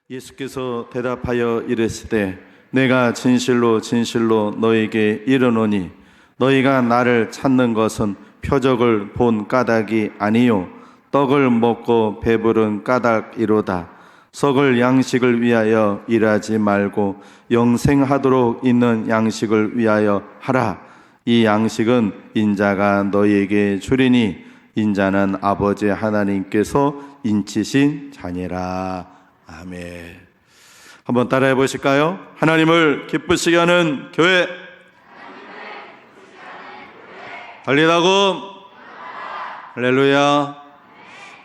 예수께서 대답하여 이르시되 내가 진실로 진실로 너에게 이르노니 너희가 나를 찾는 것은 표적을 본 까닭이 아니요 떡을 먹고 배부른 까닭이로다. 썩을 양식을 위하여 일하지 말고 영생하도록 있는 양식을 위하여 하라. 이 양식은 인자가 너희에게 주리니 인자는 아버지 하나님께서 인치신 자니라. 아멘. 한번 따라해 보실까요? 하나님을 기쁘시게 하는 교회. 달리다고. 할렐루야.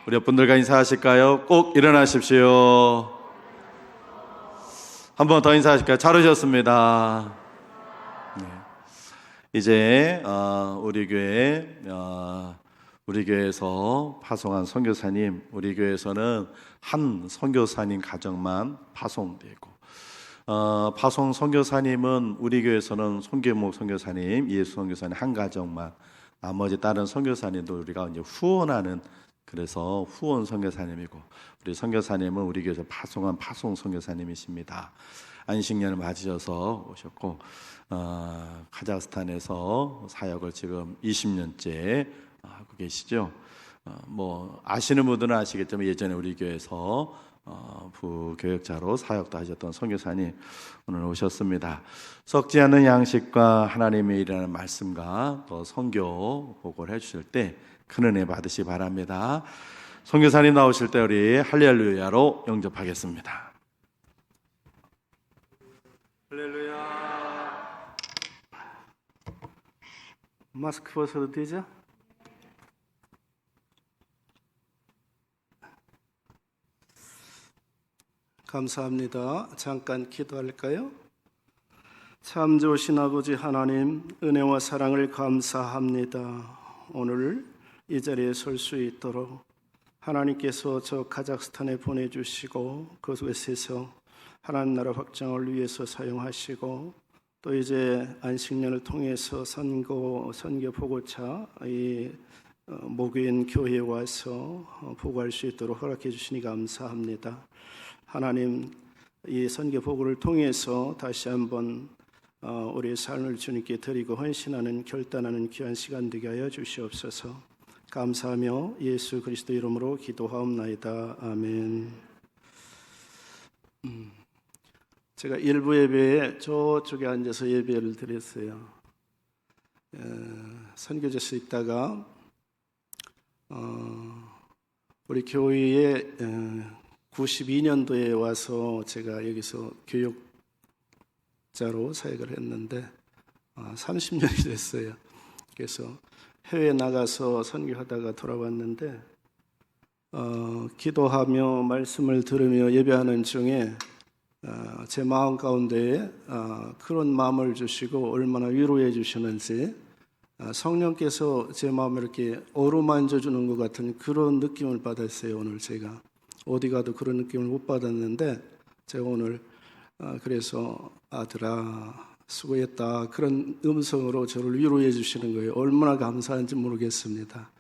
우리 옆분들과 인사하실까요? 꼭 일어나십시오. 한 번 더 인사하실까요? 잘 오셨습니다. 네. 이제 우리 교회에서 파송한 선교사님, 우리 교회에서는 한 선교사님 가정만 파송되고, 파송 선교사님은 우리 교회에서는 손계목 선교사님, 예수 선교사님 한 가정만, 나머지 다른 선교사님도 우리가 이제 후원하는, 그래서 후원 선교사님이고, 우리 선교사님은 우리 교회에서 파송한 파송 선교사님이십니다. 안식년을 맞으셔서 오셨고, 카자흐스탄에서 사역을 지금 20년째 하고 계시죠. 뭐 아시는 분들은 아시겠지만 예전에 우리 교회에서 부교역자로 사역도 하셨던 선교사님 오늘 오셨습니다. 썩지 않는 양식과 하나님의 일하는 말씀과 또 선교 보고를 해주실 때 큰 은혜 받으시기 바랍니다. 선교사님 나오실 때 우리 할렐루야로 영접하겠습니다. 할렐루야. 마스크 벗어도 되죠? 감사합니다. 잠깐 기도할까요? 참 좋으신 아버지 하나님, 은혜와 사랑을 감사합니다. 오늘 이 자리에 설 수 있도록 하나님께서 저 카자흐스탄에 보내주시고 그곳에서 하나님 나라 확장을 위해서 사용하시고 또 이제 안식년을 통해서 선교 보고차 이 목요인 교회에 와서 보고할 수 있도록 허락해 주시니 감사합니다. 하나님, 이 선교 보고를 통해서 다시 한번 우리의 삶을 주님께 드리고 헌신하는 결단하는 귀한 시간 되게 하여 주시옵소서. 감사하며 예수 그리스도 이름으로 기도하옵나이다. 아멘. 제가 일부 예배에 저쪽에 앉아서 예배를 드렸어요. 선교지에서 있다가 우리 교회에 92년도에 와서 제가 여기서 교육자로 사역을 했는데 30년이 됐어요. 그래서 해외에 나가서 선교하다가 돌아왔는데 기도하며 말씀을 들으며 예배하는 중에 제 마음 가운데에 그런 마음을 주시고 얼마나 위로해 주시는지 성령께서 제 마음을 이렇게 어루만져 주는 것 같은 그런 느낌을 받았어요. 오늘 제가 어디 가도 그런 느낌을 못 받았는데 제가 오늘 그래서 아들아 수고했다 그런 음성으로 저를 위로해 주시는 거예요. 얼마나 감사한지 모르겠습니다.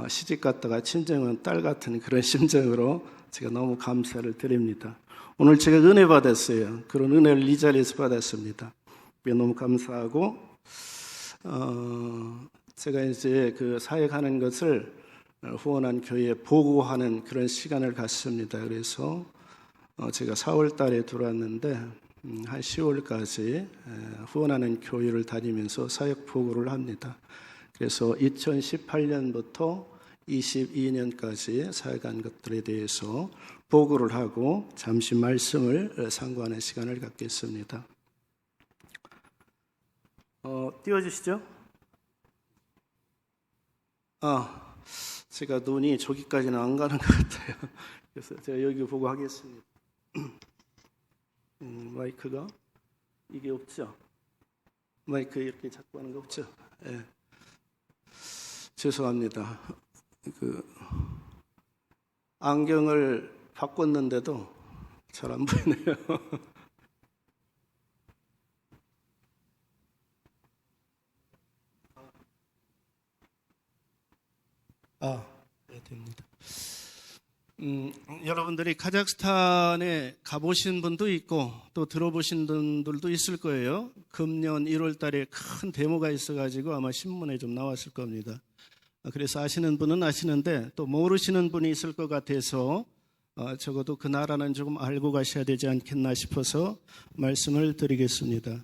시집 갔다가 친정은 딸 같은 그런 심정으로 제가 너무 감사를 드립니다. 오늘 제가 은혜 받았어요. 그런 은혜를 이 자리에서 받았습니다. 너무 감사하고 제가 이제 그 사역하는 것을 후원한 교회에 보고하는 그런 시간을 갖습니다. 그래서 제가 4월 달에 들어왔는데 한 10월까지 후원하는 교회를 다니면서 사역 보고를 합니다. 그래서 2018년부터 22년까지 사역한 것들에 대해서 보고를 하고 잠시 말씀을 상고하는 시간을 갖겠습니다. 띄워주시죠. 제가 눈이 저기까지는 안 가는 것 같아요. 그래서 제가 여기 보고 하겠습니다. 마이크가 이게 없죠? 마이크 이렇게 잡고 하는 거 없죠? 네. 죄송합니다. 안경을 바꿨는데도 잘 안 보이네요. 네, 됩니다. 여러분들이 카자흐스탄에 가보신 분도 있고 또 들어보신 분들도 있을 거예요. 금년 1월 달에 큰 데모가 있어가지고 아마 신문에 좀 나왔을 겁니다. 그래서 아시는 분은 아시는데 또 모르시는 분이 있을 것 같아서 적어도 그 나라는 조금 알고 가셔야 되지 않겠나 싶어서 말씀을 드리겠습니다.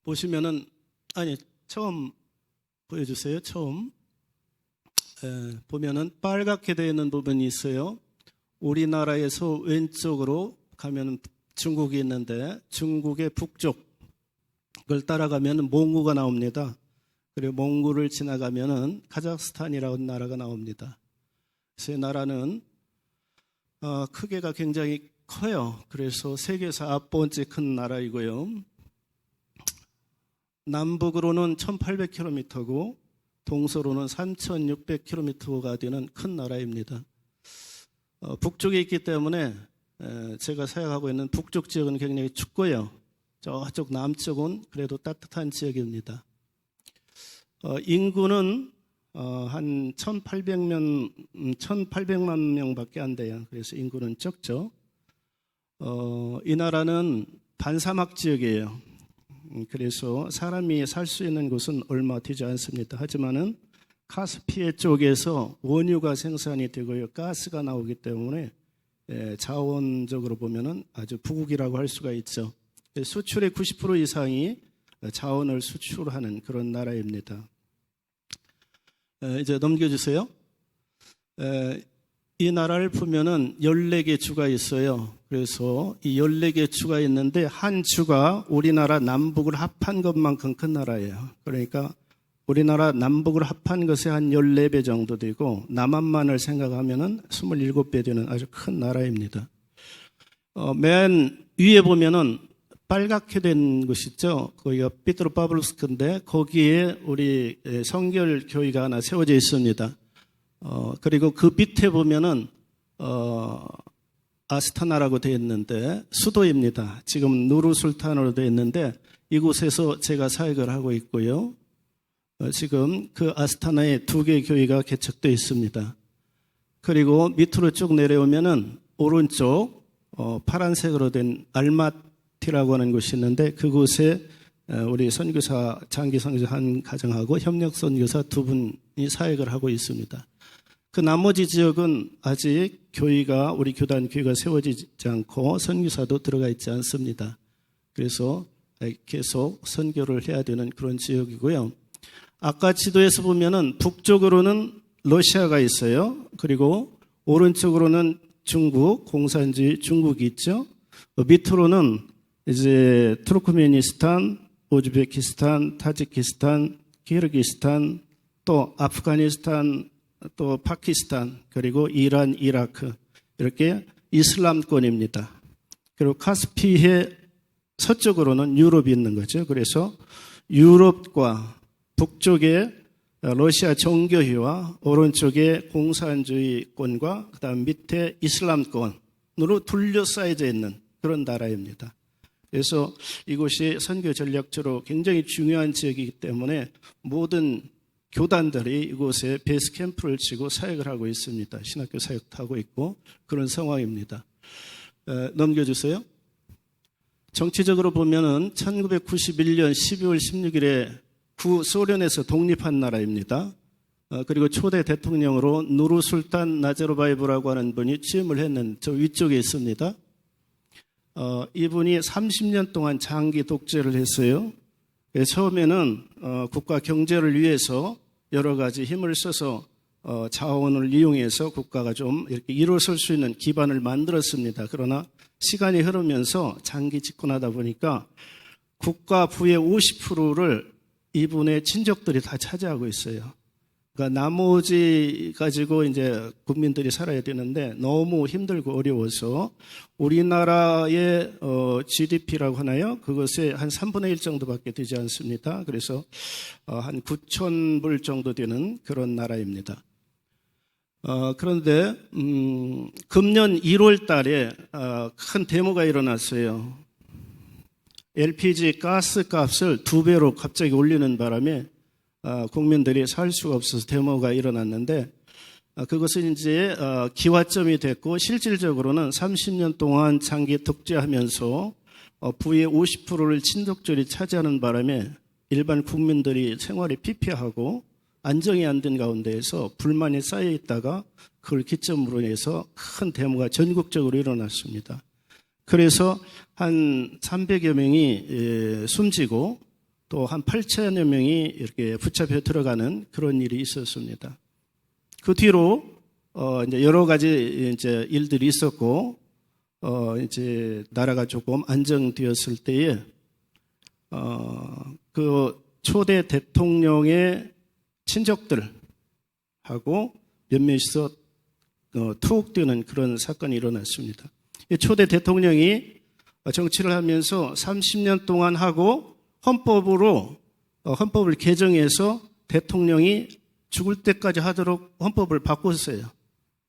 보시면은 처음 보여주세요. 처음 보면은 빨갛게 되어 있는 부분이 있어요. 우리나라에서 왼쪽으로 가면 중국이 있는데 중국의 북쪽을 따라가면 몽고가 나옵니다. 그리고 몽고를 지나가면은 카자흐스탄이라는 나라가 나옵니다. 이 나라는 크기가 굉장히 커요. 그래서 세계에서 9번째 큰 나라이고요. 남북으로는 1800km고 동서로는 3600km가 되는 큰 나라입니다. 북쪽에 있기 때문에 제가 생각하고 있는 북쪽 지역은 굉장히 춥고요. 저쪽 남쪽은 그래도 따뜻한 지역입니다. 인구는 한 1800만 명밖에 안 돼요. 그래서 인구는 적죠. 이 나라는 반사막 지역이에요. 그래서 사람이 살 수 있는 곳은 얼마 되지 않습니다. 하지만은 카스피해 쪽에서 원유가 생산이 되고요. 가스가 나오기 때문에 자원적으로 보면은 아주 부국이라고 할 수가 있죠. 수출의 90% 이상이 자원을 수출하는 그런 나라입니다. 이제 넘겨주세요. 이 나라를 보면은 14개 주가 있어요. 그래서 이 14개 주가 있는데 한 주가 우리나라 남북을 합한 것만큼 큰 나라예요. 그러니까 우리나라 남북을 합한 것에 한 14배 정도 되고 남한만을 생각하면은 27배 되는 아주 큰 나라입니다. 맨 위에 보면은 빨갛게 된 곳 있죠. 거기가 피트로파블스크인데 거기에 우리 성결교회가 하나 세워져 있습니다. 그리고 그 밑에 보면은 아스타나라고 되어 있는데 수도입니다. 지금 누르술탄으로 되어 있는데 이곳에서 제가 사역을 하고 있고요. 지금 그 아스타나에 2개 교회가 개척되어 있습니다. 그리고 밑으로 쭉 내려오면은 오른쪽 파란색으로 된 알마티라고 하는 곳이 있는데 그곳에 우리 선교사 장기 선교사 한 가정하고 협력 선교사 2분이 사역을 하고 있습니다. 그 나머지 지역은 아직 교회가 우리 교단 교회가 세워지지 않고 선교사도 들어가 있지 않습니다. 그래서 계속 선교를 해야 되는 그런 지역이고요. 아까 지도에서 보면은 북쪽으로는 러시아가 있어요. 그리고 오른쪽으로는 중국, 공산주의 중국이 있죠. 밑으로는 이제 투르크메니스탄, 우즈베키스탄, 타지키스탄, 키르기스탄, 또 아프가니스탄, 또 파키스탄, 그리고 이란, 이라크 이렇게 이슬람권입니다. 그리고 카스피해 서쪽으로는 유럽이 있는 거죠. 그래서 유럽과 북쪽에 러시아 정교회와 오른쪽에 공산주의권과 그다음 밑에 이슬람권으로 둘러싸여져 있는 그런 나라입니다. 그래서 이곳이 선교 전략적으로 굉장히 중요한 지역이기 때문에 모든 교단들이 이곳에 베이스 캠프를 치고 사역을 하고 있습니다. 신학교 사역도 하고 있고 그런 상황입니다. 넘겨주세요. 정치적으로 보면은 1991년 12월 16일에 구소련에서 독립한 나라입니다. 그리고 초대 대통령으로 누르술탄 나자르바예브라고 하는 분이 취임을 했는 저 위쪽에 있습니다. 이분이 30년 동안 장기 독재를 했어요. 처음에는 국가 경제를 위해서 여러 가지 힘을 써서 자원을 이용해서 국가가 좀 이렇게 일어설 수 있는 기반을 만들었습니다. 그러나 시간이 흐르면서 장기 집권하다 보니까 국가 부의 50%를 이분의 친족들이 다 차지하고 있어요. 그러니까 나머지 가지고 이제 국민들이 살아야 되는데 너무 힘들고 어려워서 우리나라의 GDP라고 하나요? 그것의 한 3분의 1 정도밖에 되지 않습니다. 그래서 한 9,000불 정도 되는 그런 나라입니다. 그런데 금년 1월 달에 큰 데모가 일어났어요. LPG 가스 값을 2배로 갑자기 올리는 바람에 국민들이 살 수가 없어서 데모가 일어났는데 그것은 이제 기화점이 됐고 실질적으로는 30년 동안 장기 독재하면서 부의 50%를 친족들이 차지하는 바람에 일반 국민들이 생활이 피폐하고 안정이 안 된 가운데에서 불만이 쌓여 있다가 그걸 기점으로 해서 큰 데모가 전국적으로 일어났습니다. 그래서 한 300여 명이 숨지고 또 한 8천여 명이 이렇게 붙잡혀 들어가는 그런 일이 있었습니다. 그 뒤로 이제 여러 가지 이제 일들이 있었고 이제 나라가 조금 안정되었을 때에 그 초대 대통령의 친족들하고 몇몇이서 투옥되는 그런 사건이 일어났습니다. 초대 대통령이 정치를 하면서 30년 동안 하고 헌법을 개정해서 대통령이 죽을 때까지 하도록 헌법을 바꿨어요.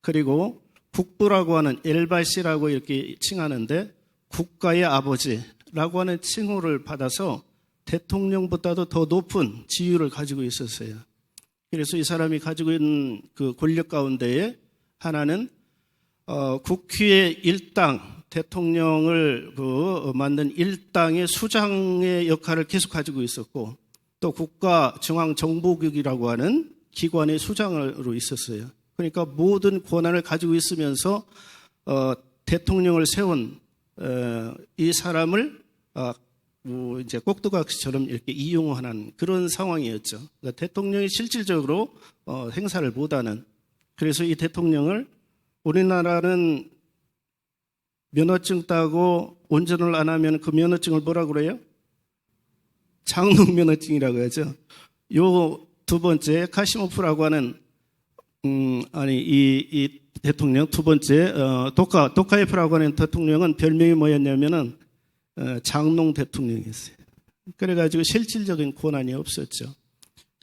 그리고 국부라고 하는 엘바시라고 이렇게 칭하는데 국가의 아버지라고 하는 칭호를 받아서 대통령보다도 더 높은 지위를 가지고 있었어요. 그래서 이 사람이 가지고 있는 그 권력 가운데에 하나는 국회의 일당 대통령을 만든 일당의 수장의 역할을 계속 가지고 있었고 또 국가중앙정보局이라고 하는 기관의 수장으로 있었어요. 그러니까 모든 권한을 가지고 있으면서 대통령을 세운 이 사람을 이제 꼭두각시처럼 이렇게 이용하는 그런 상황이었죠. 그러니까 대통령이 실질적으로 행사를 못하는. 그래서 이 대통령을 우리나라는 면허증 따고 운전을 안 하면 그 면허증을 뭐라고 그래요? 장롱 면허증이라고 하죠. 요 두 번째 카시모프라고 하는 이 대통령 두 번째 도카예프라고 하는 대통령은 별명이 뭐였냐면은 장롱 대통령이었어요. 그래가지고 실질적인 권한이 없었죠.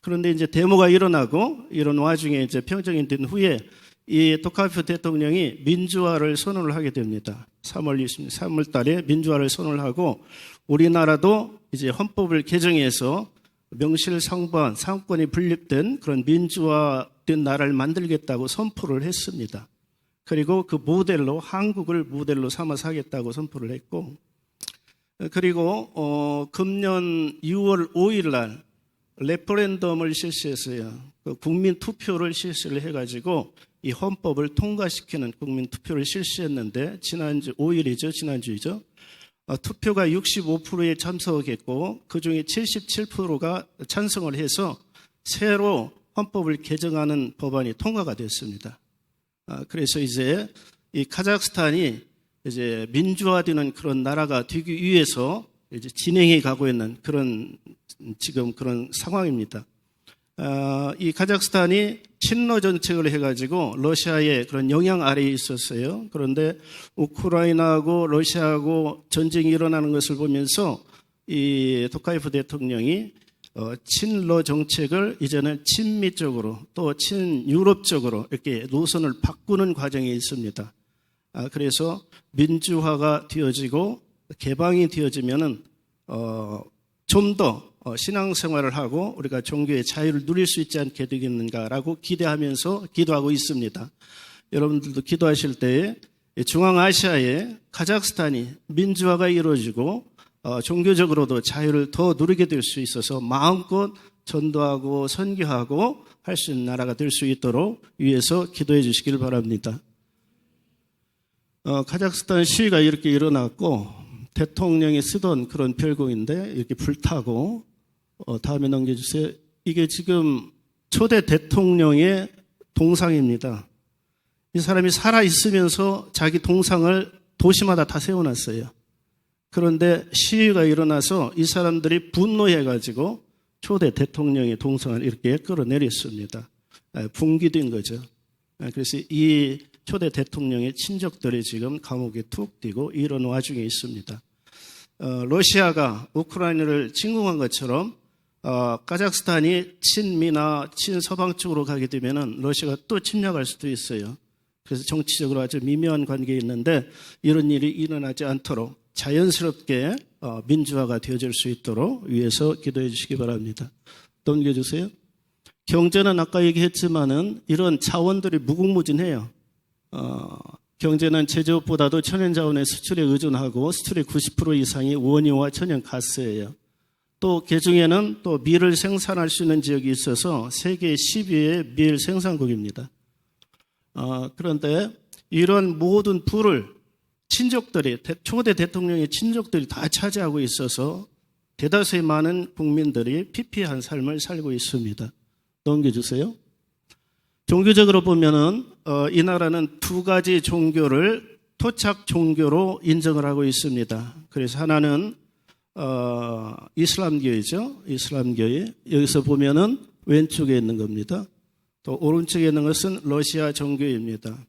그런데 이제 데모가 일어나고 이런 와중에 이제 평정이 된 후에 이 도카예프 대통령이 민주화를 선언을 하게 됩니다. 3월 달에 민주화를 선언을 하고 우리나라도 이제 헌법을 개정해서 명실상부한 상권이 분립된 그런 민주화된 나라를 만들겠다고 선포를 했습니다. 그리고 그 모델로 한국을 모델로 삼아서 하겠다고 선포를 했고 그리고 금년 6월 5일 날 레퍼런덤을 실시했어요. 국민 투표를 실시를 해가지고 이 헌법을 통과시키는 국민 투표를 실시했는데 지난주 5일이죠. 지난주이죠. 투표가 65%에 참석했고 그중에 77%가 찬성을 해서 새로 헌법을 개정하는 법안이 통과가 됐습니다. 그래서 이제 이 카자흐스탄이 이제 민주화되는 그런 나라가 되기 위해서 이제 진행해 가고 있는 그런 지금 그런 상황입니다. 이 카자흐스탄이 친러 정책을 해가지고 러시아의 그런 영향 아래에 있었어요. 그런데 우크라이나하고 러시아하고 전쟁이 일어나는 것을 보면서 이 토카예프 대통령이 친러 정책을 이제는 친미 쪽으로 또 친유럽 쪽으로 이렇게 노선을 바꾸는 과정에 있습니다. 그래서 민주화가 되어지고 개방이 되어지면은 좀 더 신앙생활을 하고 우리가 종교의 자유를 누릴 수 있지 않게 되겠는가라고 기대하면서 기도하고 있습니다. 여러분들도 기도하실 때에 중앙아시아의 카자흐스탄이 민주화가 이루어지고 종교적으로도 자유를 더 누리게 될 수 있어서 마음껏 전도하고 선교하고 할 수 있는 나라가 될 수 있도록 위해서 기도해 주시길 바랍니다. 카자흐스탄 시위가 이렇게 일어났고 대통령이 쓰던 그런 별곡인데 이렇게 불타고 다음에 넘겨주세요. 이게 지금 초대 대통령의 동상입니다. 이 사람이 살아있으면서 자기 동상을 도시마다 다 세워놨어요. 그런데 시위가 일어나서 이 사람들이 분노해가지고 초대 대통령의 동상을 이렇게 끌어내렸습니다. 붕괴된 거죠. 그래서 이 초대 대통령의 친족들이 지금 감옥에 툭 뛰고 이런 와중에 있습니다. 러시아가 우크라이나를 침공한 것처럼 카자흐스탄이 친미나 친서방 쪽으로 가게 되면은 러시아가 또 침략할 수도 있어요. 그래서 정치적으로 아주 미묘한 관계에 있는데 이런 일이 일어나지 않도록 자연스럽게 민주화가 되어질 수 있도록 위해서 기도해 주시기 바랍니다. 넘겨주세요. 경제는 아까 얘기했지만은 이런 자원들이 무궁무진해요. 경제는 제조업보다도 천연자원의 수출에 의존하고 수출의 90% 이상이 원유와 천연가스예요. 또 그중에는 또 밀을 생산할 수 있는 지역이 있어서 세계 10위의 밀 생산국입니다. 그런데 이런 모든 부를 친족들이, 초대 대통령의 친족들이 다 차지하고 있어서 대다수의 많은 국민들이 피폐한 삶을 살고 있습니다. 넘겨주세요. 종교적으로 보면은 이 나라는 두 가지 종교를 토착 종교로 인정을 하고 있습니다. 그래서 하나는 이슬람교이죠. 이슬람교회. 여기서 보면은 왼쪽에 있는 겁니다. 또 오른쪽에 있는 것은 러시아 종교입니다.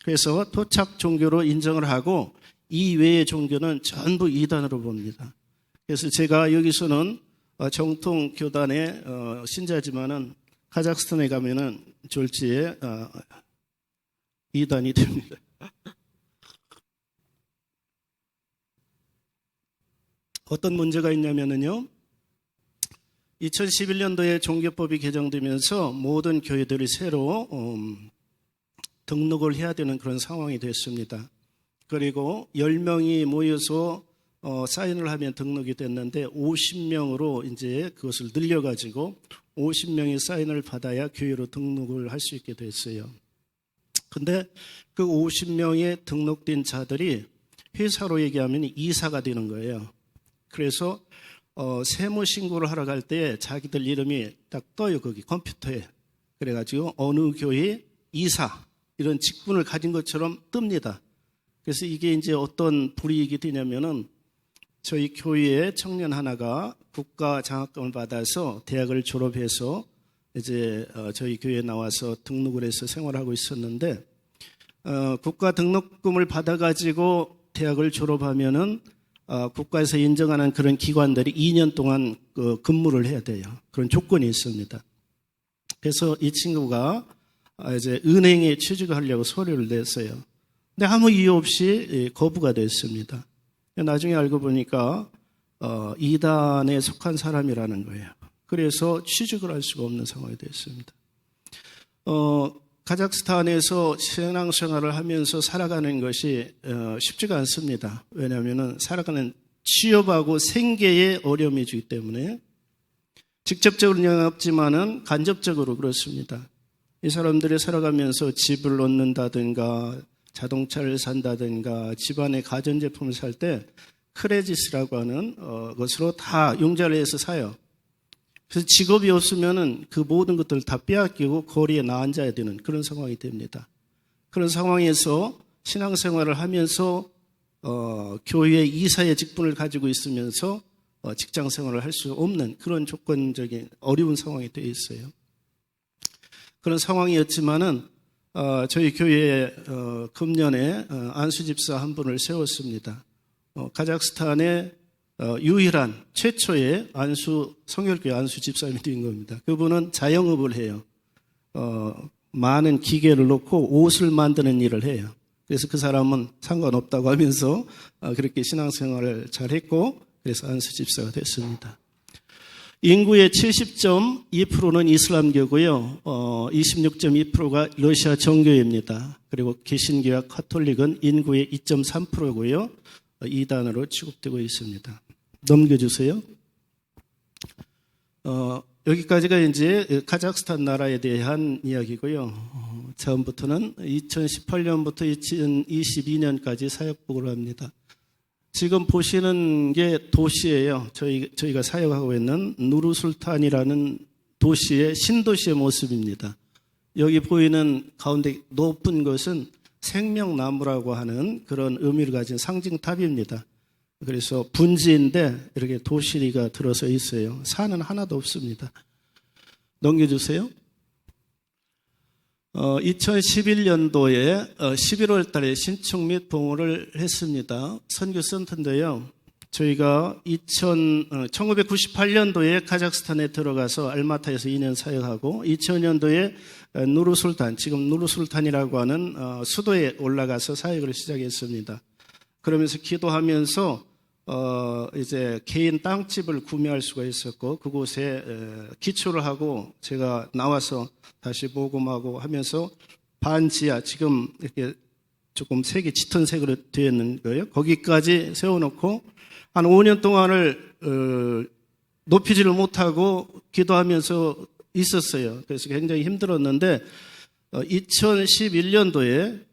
그래서 토착 종교로 인정을 하고 이 외의 종교는 전부 이단으로 봅니다. 그래서 제가 여기서는 정통 교단의 신자지만은 카자흐스탄에 가면은 졸지에 이단이 됩니다. 어떤 문제가 있냐면요. 2011년도에 종교법이 개정되면서 모든 교회들이 새로 등록을 해야 되는 그런 상황이 됐습니다. 그리고 10명이 모여서 사인을 하면 등록이 됐는데 50명으로 이제 그것을 늘려가지고 50명이 사인을 받아야 교회로 등록을 할 수 있게 됐어요. 근데 그 50명의 등록된 자들이 회사로 얘기하면 이사가 되는 거예요. 그래서 세무 신고를 하러 갈 때 자기들 이름이 딱 떠요, 거기 컴퓨터에. 그래가지고 어느 교회 이사 이런 직분을 가진 것처럼 뜹니다. 그래서 이게 이제 어떤 불이익이 되냐면은 저희 교회의 청년 하나가 국가 장학금을 받아서 대학을 졸업해서 이제 저희 교회에 나와서 등록을 해서 생활하고 있었는데 국가 등록금을 받아가지고 대학을 졸업하면은 국가에서 인정하는 그런 기관들이 2년 동안 근무를 해야 돼요. 그런 조건이 있습니다. 그래서 이 친구가 이제 은행에 취직하려고 서류를 냈어요. 근데 아무 이유 없이 거부가 됐습니다. 나중에 알고 보니까 이단에 속한 사람이라는 거예요. 그래서 취직을 할 수가 없는 상황이 됐습니다. 카자흐스탄에서 신앙생활을 하면서 살아가는 것이 쉽지가 않습니다. 왜냐하면 살아가는 취업하고 생계에 어려움이 주기 때문에 직접적으로는 없지만은 간접적으로 그렇습니다. 이 사람들이 살아가면서 집을 얻는다든가 자동차를 산다든가 집안의 가전제품을 살 때 크레딧이라고 하는 것으로 다 융자를 해서 사요. 그래서 직업이 없으면은 그 모든 것들을 다 빼앗기고 거리에 나앉아야 되는 그런 상황이 됩니다. 그런 상황에서 신앙생활을 하면서 교회의 이사의 직분을 가지고 있으면서 직장생활을 할 수 없는 그런 조건적인 어려운 상황이 되어 있어요. 그런 상황이었지만은 저희 교회에 금년에 안수집사 한 분을 세웠습니다. 카자흐스탄의 유일한 최초의 성결교회 안수 집사님이 된 겁니다. 그분은 자영업을 해요. 많은 기계를 놓고 옷을 만드는 일을 해요. 그래서 그 사람은 상관없다고 하면서 그렇게 신앙생활을 잘했고 그래서 안수 집사가 됐습니다. 인구의 70.2%는 이슬람교고요. 26.2%가 러시아 정교회입니다. 그리고 개신교와 카톨릭은 인구의 2.3%고요. 이단으로 취급되고 있습니다. 넘겨주세요. 여기까지가 이제 카자흐스탄 나라에 대한 이야기고요. 다음부터는 2018년부터 2022년까지 사역복을 합니다. 지금 보시는 게 도시예요. 저희가 사역하고 있는 누르술탄이라는 도시의 신도시의 모습입니다. 여기 보이는 가운데 높은 것은 생명나무라고 하는 그런 의미를 가진 상징탑입니다. 그래서 분지인데 이렇게 도시리가 들어서 있어요. 산은 하나도 없습니다. 넘겨주세요. 2011년도에 11월 달에 신청 및 봉헌을 했습니다. 선교센터인데요. 저희가 1998년도에 카자흐스탄에 들어가서 알마타에서 2년 사역하고 2000년도에 누르술탄, 지금 누르술탄이라고 하는 수도에 올라가서 사역을 시작했습니다. 그러면서 기도하면서 이제 개인 땅집을 구매할 수가 있었고 그곳에 기초를 하고 제가 나와서 다시 복음하고 하면서 반지하 지금 이렇게 조금 색이 짙은 색으로 되어 있는 거예요. 거기까지 세워놓고 한 5년 동안을 높이지를 못하고 기도하면서 있었어요. 그래서 굉장히 힘들었는데 2011년도에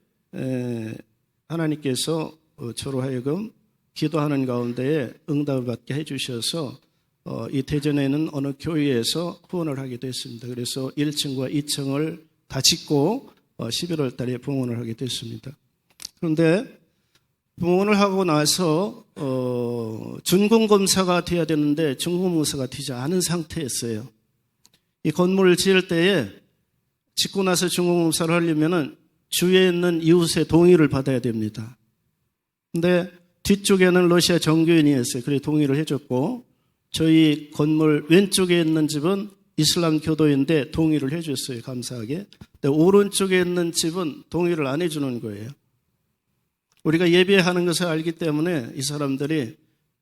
하나님께서 저로 하여금 기도하는 가운데에 응답을 받게 해주셔서 이 대전에는 어느 교회에서 후원을 하게 됐습니다. 그래서 1층과 2층을 다 짓고 11월 달에 봉헌을 하게 됐습니다. 그런데 봉헌을 하고 나서 준공검사가 돼야 되는데 준공검사가 되지 않은 상태였어요. 이 건물을 지을 때에 짓고 나서 준공검사를 하려면은 주위에 있는 이웃의 동의를 받아야 됩니다. 근데 뒤쪽에는 러시아 정교인이었어요. 그래서 동의를 해줬고 저희 건물 왼쪽에 있는 집은 이슬람 교도인데 동의를 해줬어요. 감사하게. 근데 오른쪽에 있는 집은 동의를 안 해주는 거예요. 우리가 예배하는 것을 알기 때문에 이 사람들이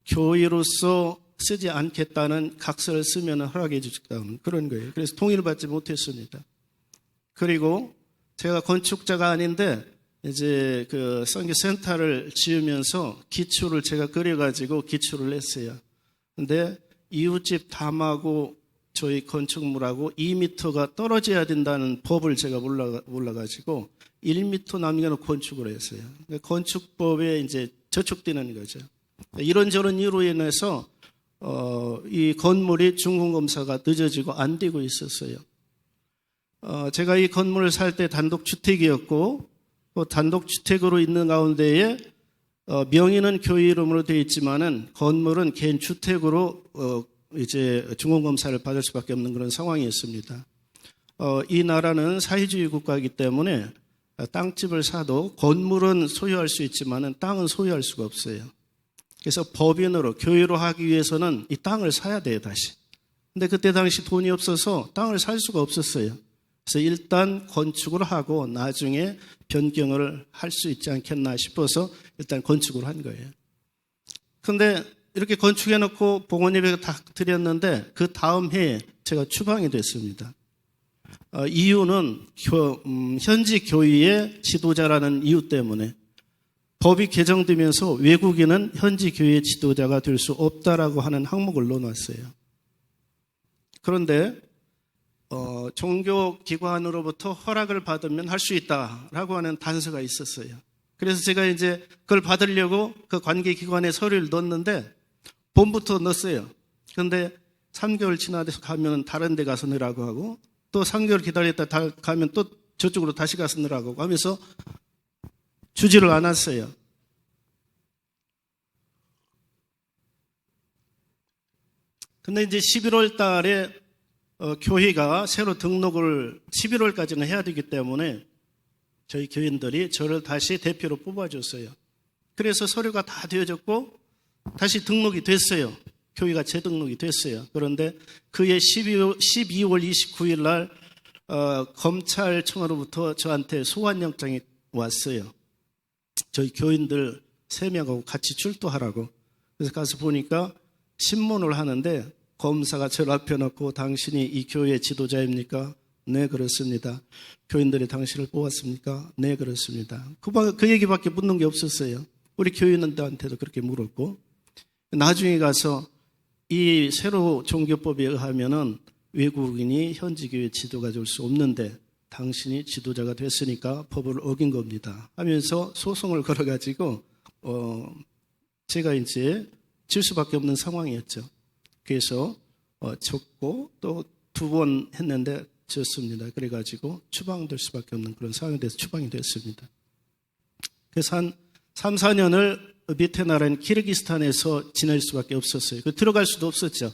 교회로서 쓰지 않겠다는 각서를 쓰면 허락해 주겠다는 그런 거예요. 그래서 동의를 받지 못했습니다. 그리고 제가 건축자가 아닌데 이제 그 선교센터를 지으면서 기초를 제가 그려가지고 기초를 냈어요. 근데 이웃집 담하고 저희 건축물하고 2m가 떨어져야 된다는 법을 제가 몰라가지고 1m 남겨놓고 건축을 했어요. 건축법에 이제 저촉되는 거죠. 이런저런 이유로 인해서 이 건물이 준공검사가 늦어지고 안 되고 있었어요. 제가 이 건물을 살 때 단독주택이었고 또 단독주택으로 있는 가운데에 명의는 교회 이름으로 되어 있지만은 건물은 개인 주택으로 이제 준공검사를 받을 수밖에 없는 그런 상황이었습니다. 이 나라는 사회주의 국가이기 때문에 땅집을 사도 건물은 소유할 수 있지만은 땅은 소유할 수가 없어요. 그래서 법인으로 교회로 하기 위해서는 이 땅을 사야 돼요, 다시. 근데 그때 당시 돈이 없어서 땅을 살 수가 없었어요. 그래서 일단 건축을 하고 나중에 변경을 할 수 있지 않겠나 싶어서 일단 건축을 한 거예요. 그런데 이렇게 건축해놓고 봉헌 예배가 다 드렸는데 그 다음 해에 제가 추방이 됐습니다. 이유는 현지 교회의 지도자라는 이유 때문에 법이 개정되면서 외국인은 현지 교회의 지도자가 될 수 없다라고 하는 항목을 넣어놨어요. 그런데 종교기관으로부터 허락을 받으면 할 수 있다라고 하는 단서가 있었어요. 그래서 제가 이제 그걸 받으려고 그 관계기관에 서류를 넣었는데 봄부터 넣었어요. 그런데 3개월 지나서 가면 다른 데 가서 넣으라고 하고 또 3개월 기다렸다 가면 또 저쪽으로 다시 가서 넣으라고 하면서 주지를 않았어요. 근데 이제 11월 달에 교회가 새로 등록을 11월까지는 해야 되기 때문에 저희 교인들이 저를 다시 대표로 뽑아줬어요. 그래서 서류가 다 되어졌고 다시 등록이 됐어요. 교회가 재등록이 됐어요. 그런데 그해 12월 29일 날 검찰청으로부터 저한테 소환영장이 왔어요. 저희 교인들 3명하고 같이 출두하라고. 그래서 가서 보니까 신문을 하는데 검사가 저를 앞에 놓고 당신이 이 교회의 지도자입니까? 네, 그렇습니다. 교인들이 당신을 뽑았습니까? 네, 그렇습니다. 그 얘기밖에 묻는 게 없었어요. 우리 교인들한테도 그렇게 물었고 나중에 가서 이 새로 종교법에 의하면은 외국인이 현지 교회 지도가 될 수 없는데 당신이 지도자가 됐으니까 법을 어긴 겁니다 하면서 소송을 걸어가지고 제가 이제 질 수밖에 없는 상황이었죠. 그래서 졌고 또 2번 했는데 졌습니다. 그래가지고 추방될 수밖에 없는 그런 상황이 돼서 추방이 됐습니다. 그래서 한 3, 4년을 밑에 나라인 키르기스탄에서 지낼 수밖에 없었어요. 들어갈 수도 없었죠.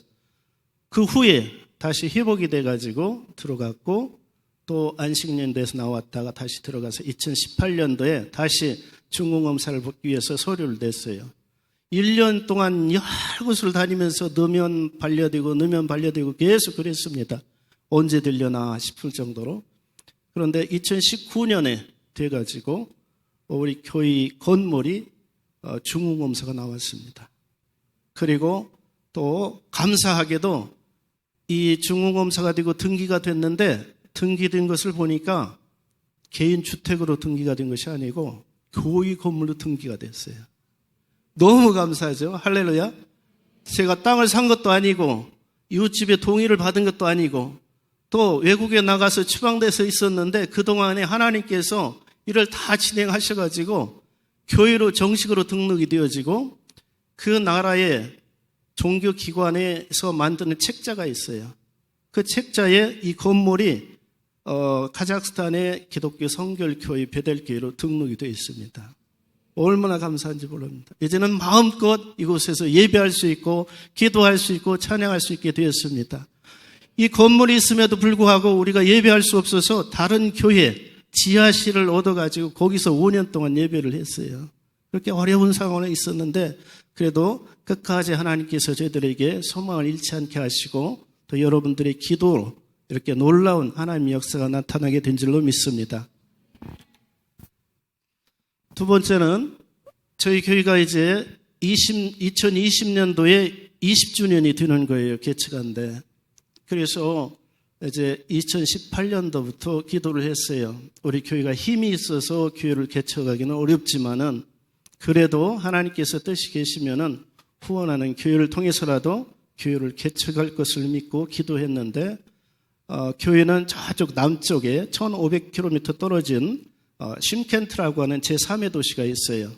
그 후에 다시 회복이 돼가지고 들어갔고 또 안식년대에서 나왔다가 다시 들어가서 2018년도에 다시 중공검사를 받기 위해서 서류를 냈어요. 1년 동안 여러 곳을 다니면서 넣으면 반려되고 계속 그랬습니다. 언제 되려나 싶을 정도로. 그런데 2019년에 돼가지고 우리 교회 건물이 중공검사가 나왔습니다. 그리고 또 감사하게도 이 중공검사가 되고 등기가 됐는데 등기된 것을 보니까 개인 주택으로 등기가 된 것이 아니고 교회 건물로 등기가 됐어요. 너무 감사하죠. 할렐루야. 제가 땅을 산 것도 아니고 이웃집에 동의를 받은 것도 아니고 또 외국에 나가서 추방돼서 있었는데 그동안에 하나님께서 이를 다 진행하셔가지고 교회로 정식으로 등록이 되어지고 그 나라의 종교기관에서 만드는 책자가 있어요. 그 책자에 이 건물이 카자흐스탄의 기독교 성결교회 베델교회로 등록이 되어 있습니다. 얼마나 감사한지 모릅니다. 이제는 마음껏 이곳에서 예배할 수 있고 기도할 수 있고 찬양할 수 있게 되었습니다. 이 건물이 있음에도 불구하고 우리가 예배할 수 없어서 다른 교회 지하실을 얻어가지고 거기서 5년 동안 예배를 했어요. 그렇게 어려운 상황에 있었는데 그래도 끝까지 하나님께서 저희들에게 소망을 잃지 않게 하시고 또 여러분들의 기도로 이렇게 놀라운 하나님의 역사가 나타나게 된 줄로 믿습니다. 두 번째는 저희 교회가 이제 2020년도에 20주년이 되는 거예요. 개척한데. 그래서 이제 2018년도부터 기도를 했어요. 우리 교회가 힘이 있어서 교회를 개척하기는 어렵지만은 그래도 하나님께서 뜻이 계시면은 후원하는 교회를 통해서라도 교회를 개척할 것을 믿고 기도했는데 교회는 저쪽 남쪽에 1500km 떨어진 심켄트라고 하는 제3의 도시가 있어요.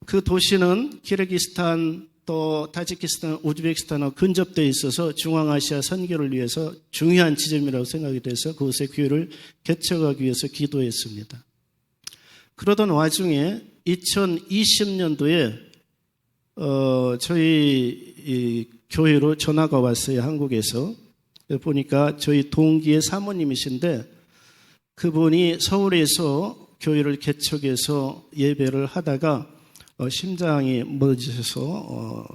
그 도시는 키르기스탄 또 타지키스탄, 우즈베키스탄하고 근접되어 있어서 중앙아시아 선교를 위해서 중요한 지점이라고 생각이 돼서 그곳에 교회를 개척하기 위해서 기도했습니다. 그러던 와중에 2020년도에 저희 이 교회로 전화가 왔어요. 한국에서. 보니까 저희 동기의 사모님이신데 그분이 서울에서 교회를 개척해서 예배를 하다가 심장이 멎으셔서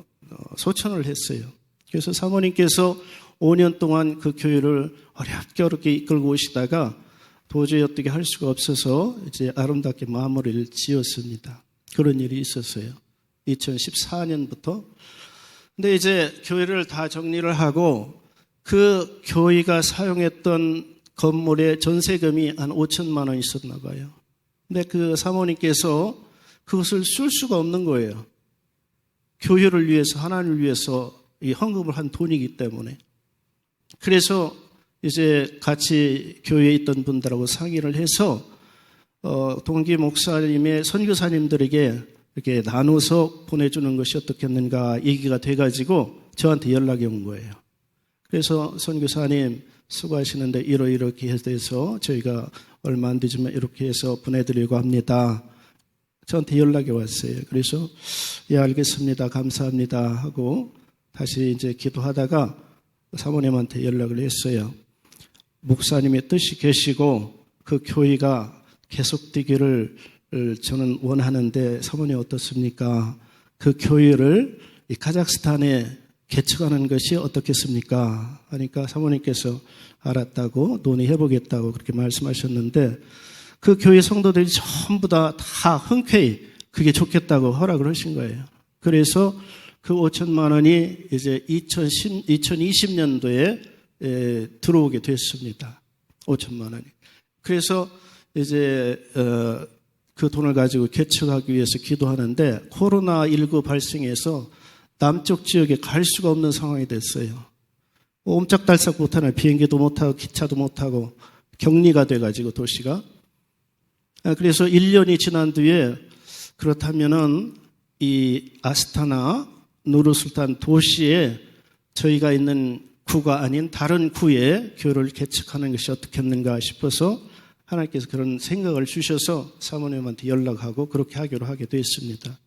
소천을 했어요. 그래서 사모님께서 5년 동안 그 교회를 어렵게 이끌고 오시다가 도저히 어떻게 할 수가 없어서 이제 아름답게 마무리를 지었습니다. 그런 일이 있었어요. 2014년부터. 근데 이제 교회를 다 정리를 하고 그 교회가 사용했던 건물에 전세금이 한 5천만 원 있었나 봐요. 근데 그 사모님께서 그것을 쓸 수가 없는 거예요. 교회를 위해서, 하나님을 위해서 이 헌금을 한 돈이기 때문에. 그래서 이제 같이 교회에 있던 분들하고 상의를 해서 동기 목사님의 선교사님들에게 이렇게 나눠서 보내주는 것이 어떻겠는가 얘기가 돼가지고 저한테 연락이 온 거예요. 그래서 선교사님 수고하시는데 이렇게 해서 저희가 얼마 안 되지만 이렇게 해서 보내드리려고 합니다. 저한테 연락이 왔어요. 그래서 예 알겠습니다. 감사합니다 하고 다시 이제 기도하다가 사모님한테 연락을 했어요. 목사님의 뜻이 계시고 그 교회가 계속되기를 저는 원하는데 사모님 어떻습니까? 그 교회를 이 카자흐스탄에 개척하는 것이 어떻겠습니까? 하니까 사모님께서 알았다고 논의해보겠다고 그렇게 말씀하셨는데 그 교회 성도들이 전부 다 흔쾌히 그게 좋겠다고 허락을 하신 거예요. 그래서 그 5천만 원이 이제 2020년도에 들어오게 됐습니다. 5천만 원이. 그래서 이제 그 돈을 가지고 개척하기 위해서 기도하는데 코로나19 발생해서 남쪽 지역에 갈 수가 없는 상황이 됐어요. 옴짝달싹 못하는 비행기도 못하고 기차도 못하고 격리가 돼가지고 도시가. 그래서 1년이 지난 뒤에 그렇다면은 이 아스타나 누르술탄 도시에 저희가 있는 구가 아닌 다른 구에 교회를 개척하는 것이 어떻겠는가 싶어서 하나님께서 그런 생각을 주셔서 사모님한테 연락하고 그렇게 하기로 하게 됐습니다.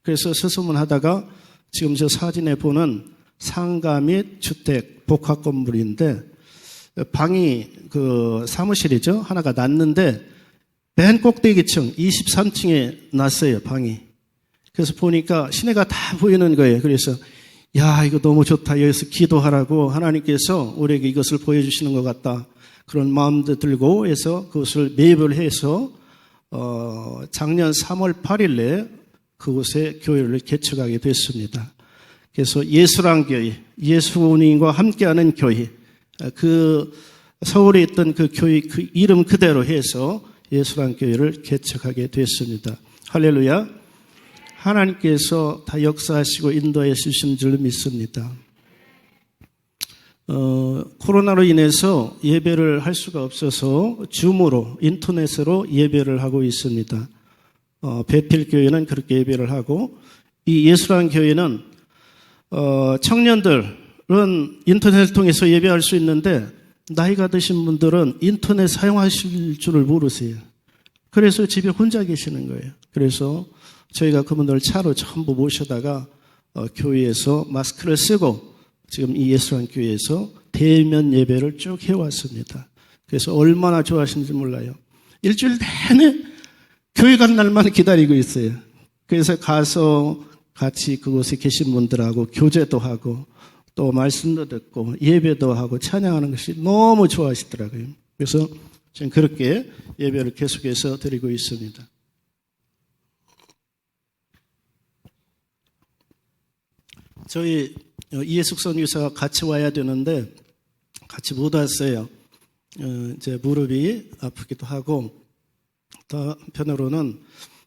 그래서 서소문하다가 지금 저 사진에 보는 상가 및 주택 복합 건물인데 방이 그 사무실이죠. 하나가 났는데 맨 꼭대기층 23층에 났어요. 방이. 그래서 보니까 시내가 다 보이는 거예요. 그래서 야 이거 너무 좋다. 여기서 기도하라고 하나님께서 우리에게 이것을 보여주시는 것 같다. 그런 마음도 들고 해서 그것을 매입을 해서 작년 3월 8일에 그곳에 교회를 개척하게 됐습니다. 그래서 예수랑 교회, 예수님과 함께하는 교회, 그 서울에 있던 그 교회 그 이름 그대로 해서 예수랑 교회를 개척하게 됐습니다. 할렐루야. 하나님께서 다 역사하시고 인도해 주신 줄 믿습니다. 코로나로 인해서 예배를 할 수가 없어서 줌으로 인터넷으로 예배를 하고 있습니다. 배필교회는 그렇게 예배를 하고, 이 예수랑 교회는 청년들은 인터넷을 통해서 예배할 수 있는데 나이가 드신 분들은 인터넷 사용하실 줄을 모르세요. 그래서 집에 혼자 계시는 거예요. 그래서 저희가 그분들을 차로 전부 모셔다가 교회에서 마스크를 쓰고 지금 이 예수랑 교회에서 대면 예배를 쭉 해왔습니다. 그래서 얼마나 좋아하시는지 몰라요. 일주일 내내 교회 간 날만 기다리고 있어요. 그래서 가서 같이 그곳에 계신 분들하고 교제도 하고 또 말씀도 듣고 예배도 하고 찬양하는 것이 너무 좋아하시더라고요. 그래서 지금 그렇게 예배를 계속해서 드리고 있습니다. 저희 이해숙 선교사가 같이 와야 되는데 같이 못 왔어요. 이제 무릎이 아프기도 하고, 또 한편으로는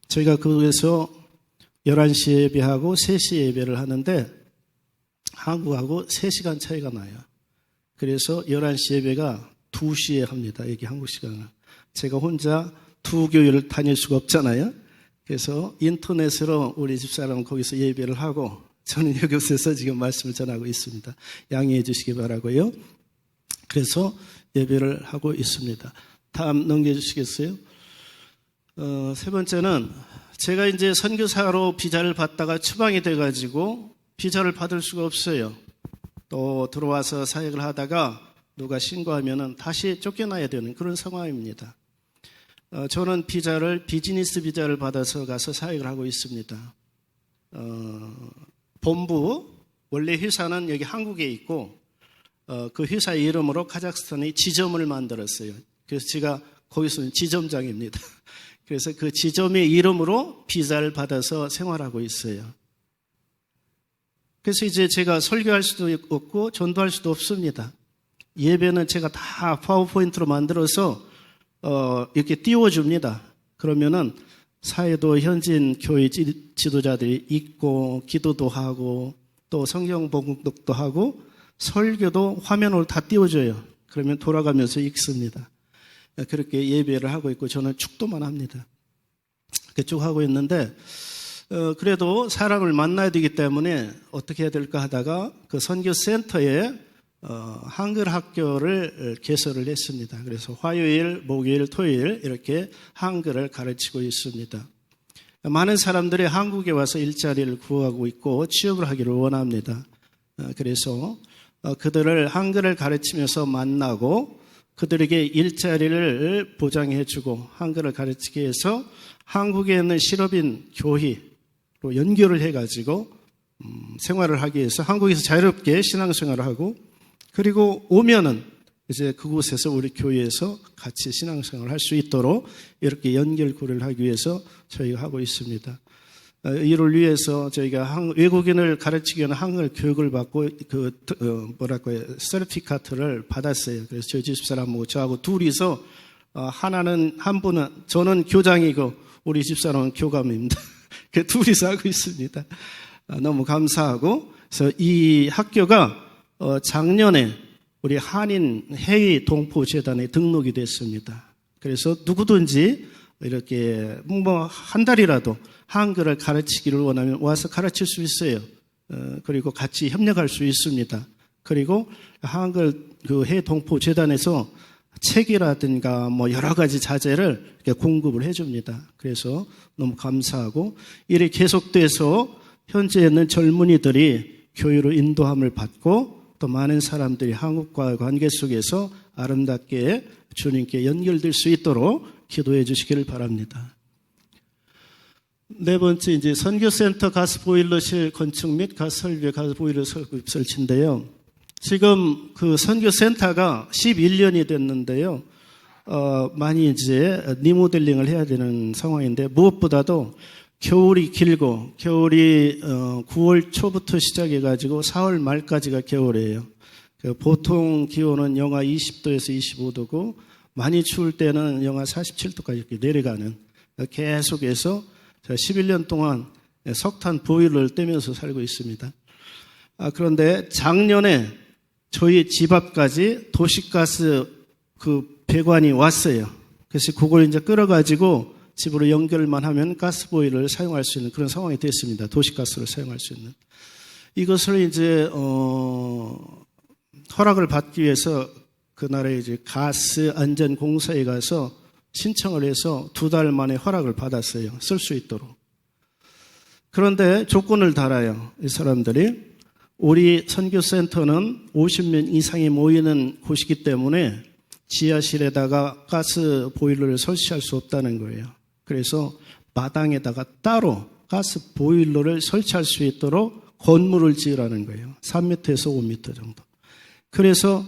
저희가 그곳에서 11시에 예배하고 3시에 예배를 하는데 한국하고 3시간 차이가 나요. 그래서 11시 예배가 2시에 합니다. 여기 한국 시간을. 제가 혼자 두 교회를 다닐 수가 없잖아요. 그래서 인터넷으로 우리 집사람은 거기서 예배를 하고 저는 여기서 지금 말씀을 전하고 있습니다. 양해해 주시기 바라고요. 그래서 예배를 하고 있습니다. 다음 넘겨주시겠어요? 세 번째는 제가 이제 선교사로 비자를 받다가 추방이 돼가지고 비자를 받을 수가 없어요. 또 들어와서 사역을 하다가 누가 신고하면은 다시 쫓겨나야 되는 그런 상황입니다. 저는 비즈니스 비자를 받아서 가서 사역을 하고 있습니다. 본부, 원래 회사는 여기 한국에 있고, 그 회사 이름으로 카자흐스탄에 지점을 만들었어요. 그래서 제가 거기서 지점장입니다. 그래서 그 지점의 이름으로 비자를 받아서 생활하고 있어요. 그래서 이제 제가 설교할 수도 없고 전도할 수도 없습니다. 예배는 제가 다 파워포인트로 만들어서 이렇게 띄워줍니다. 그러면은 사회도 현지인 교회 지도자들이 있고 기도도 하고 또 성경 봉독도 하고 설교도 화면으로 다 띄워줘요. 그러면 돌아가면서 읽습니다. 그렇게 예배를 하고 있고 저는 축도만 합니다. 쭉 하고 있는데 그래도 사람을 만나야 되기 때문에 어떻게 해야 될까 하다가 그 선교센터에 한글 학교를 개설을 했습니다. 그래서 화요일, 목요일, 토요일 이렇게 한글을 가르치고 있습니다. 많은 사람들이 한국에 와서 일자리를 구하고 있고 취업을 하기를 원합니다. 그래서 그들을 한글을 가르치면서 만나고 그들에게 일자리를 보장해주고 한글을 가르치게 해서 한국에 있는 실업인 교회로 연결을 해가지고 생활을 하기 위해서 한국에서 자유롭게 신앙생활을 하고 그리고 오면은 이제 그곳에서 우리 교회에서 같이 신앙생활을 할 수 있도록 이렇게 연결고리를 하기 위해서 저희가 하고 있습니다. 이를 위해서 저희가 외국인을 가르치기 위한 한글 교육을 받고 서티피카트를 받았어요. 그래서 저희 집사람하고 저하고 둘이서 한 분은 저는 교장이고 우리 집사람은 교감입니다. 그 둘이서 하고 있습니다. 너무 감사하고 그래서 이 학교가 작년에 우리 한인 해외 동포재단에 등록이 됐습니다. 그래서 누구든지 이렇게 한 달이라도 한글을 가르치기를 원하면 와서 가르칠 수 있어요. 그리고 같이 협력할 수 있습니다. 그리고 한글 그 해외 동포재단에서 책이라든가 여러 가지 자재를 이렇게 공급을 해줍니다. 그래서 너무 감사하고 일이 계속돼서 현재 있는 젊은이들이 교회로 인도함을 받고 또 많은 사람들이 한국과의 관계 속에서 아름답게 주님께 연결될 수 있도록 기도해 주시기를 바랍니다. 네 번째, 이제 선교센터 가스보일러실 건축 및 가설비 가스보일러 설치인데요. 지금 그 선교센터가 11년이 됐는데요. 많이 이제 리모델링을 해야 되는 상황인데 무엇보다도 겨울이 길고 겨울이 9월 초부터 시작해가지고 4월 말까지가 겨울이에요. 보통 기온은 영하 20도에서 25도고 많이 추울 때는 영하 47도까지 이렇게 내려가는 계속해서 11년 동안 석탄 보일러를 떼면서 살고 있습니다. 그런데 작년에 저희 집 앞까지 도시가스 그 배관이 왔어요. 그래서 그걸 이제 끌어가지고 집으로 연결만 하면 가스보일러를 사용할 수 있는 그런 상황이 됐습니다. 도시가스를 사용할 수 있는. 이것을 이제, 허락을 받기 위해서 그 나라의 이제 가스안전공사에 가서 신청을 해서 2달 만에 허락을 받았어요. 쓸 수 있도록. 그런데 조건을 달아요. 이 사람들이. 우리 선교센터는 50명 이상이 모이는 곳이기 때문에 지하실에다가 가스 보일러를 설치할 수 없다는 거예요. 그래서 마당에다가 따로 가스 보일러를 설치할 수 있도록 건물을 지으라는 거예요. 3m에서 5m 정도. 그래서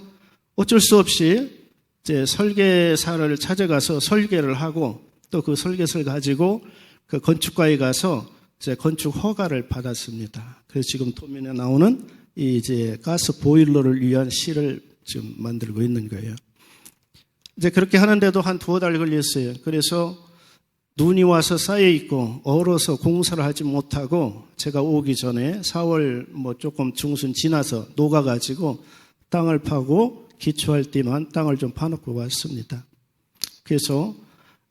어쩔 수 없이 이제 설계사를 찾아가서 설계를 하고 또 그 설계서를 가지고 그 건축가에 가서 이제 건축 허가를 받았습니다. 그래서 지금 도면에 나오는 이 이제 가스 보일러를 위한 실을 지금 만들고 있는 거예요. 이제 그렇게 하는데도 한 2달 걸렸어요. 그래서 눈이 와서 쌓여 있고 얼어서 공사를 하지 못하고 제가 오기 전에 4월 뭐 조금 중순 지나서 녹아가지고 땅을 파고 기초할 때만 땅을 좀 파놓고 왔습니다. 그래서